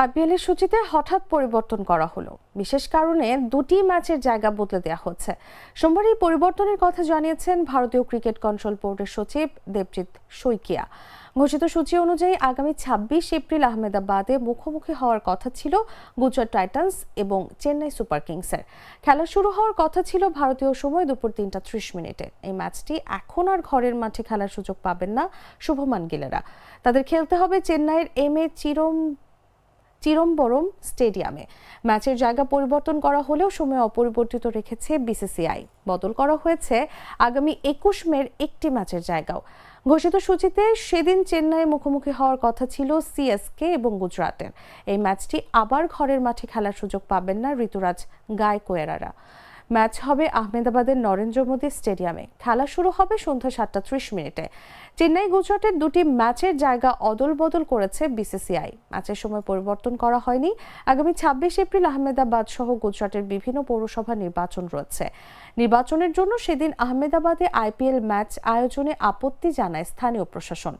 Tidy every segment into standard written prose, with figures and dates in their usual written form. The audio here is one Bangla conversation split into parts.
আইপিএল এর সূচিতে হঠাৎ পরিবর্তন করা হলো। বিশেষ কারণে দুটি ম্যাচের জায়গা বদলে দেওয়া হচ্ছে। সোমবার এই পরিবর্তনের কথা জানিয়েছেন ভারতীয় ক্রিকেট কন্ট্রোল বোর্ডের সচিব দেবজিৎ শইকিয়া। ঘোষিত সূচি অনুযায়ী আগামী ২৬ এপ্রিল আহমেদাবাদে মুখোমুখি হওয়ার কথা ছিল গুজরাট টাইটান্স এবং চেন্নাই সুপার কিংসের। খেলা শুরু হওয়ার কথা ছিল ভারতীয় সময় দুপুর ৩:৩০ এই ম্যাচটি এখন আর ঘরের মাঠে খেলার সুযোগ পাবেন না শুভমান গিলেরা। তাদের খেলতে হবে চেন্নাইয়ের এম.এ চিদম্বরম স্টেডিয়ামে। ম্যাচের জায়গা পরিবর্তন করা হলেও সময় অপরিবর্তিত রেখেছে বিসিসিআই। বদল করা হয়েছে আগামী ২১ মের একটি ম্যাচের জায়গাও। ঘোষিত সূচিতে সেদিন চেন্নাইয়ে মুখোমুখি হওয়ার কথা ছিল সিএসকে এবং গুজরাটের। এই ম্যাচটি আবার ঘরের মাঠে খেলার সুযোগ পাবেন না ঋতুরাজ গায়কোয়াড়রা। ম্যাচ হবে আহমেদাবাদের নরেন্দ্র মোদী স্টেডিয়ামে। খেলা শুরু হবে সন্ধ্যা ৭:৩০। চেন্নাই গুজরাটের দুটি ম্যাচের জায়গা অদল বদল করেছে বিসিসিআই। ম্যাচের সময় পরিবর্তন করা হয়নি। আগামী ২৬ এপ্রিল আহমেদাবাদ সহ গুজরাটের বিভিন্ন পৌরসভা নির্বাচন রয়েছে। নির্বাচনের জন্য সেদিন আহমেদাবাদে আইপিএল ম্যাচ আয়োজনে আপত্তি জানায় স্থানীয় প্রশাসন।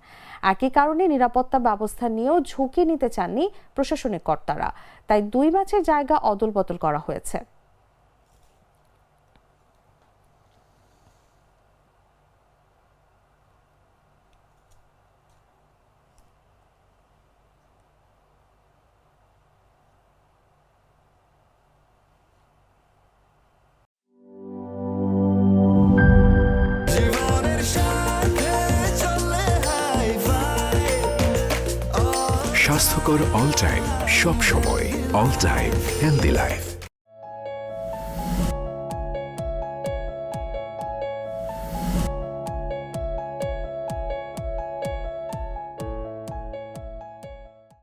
একই কারণে নিরাপত্তা ব্যবস্থা নিয়েও ঝুঁকি নিতে চাননি প্রশাসনিক কর্তারা। তাই দুই ম্যাচের জায়গা অদল বদল করা হয়েছে। স্বাস্থ্যকর অল টাইম, সব সময় অল টাইম হেলদি লাইফ।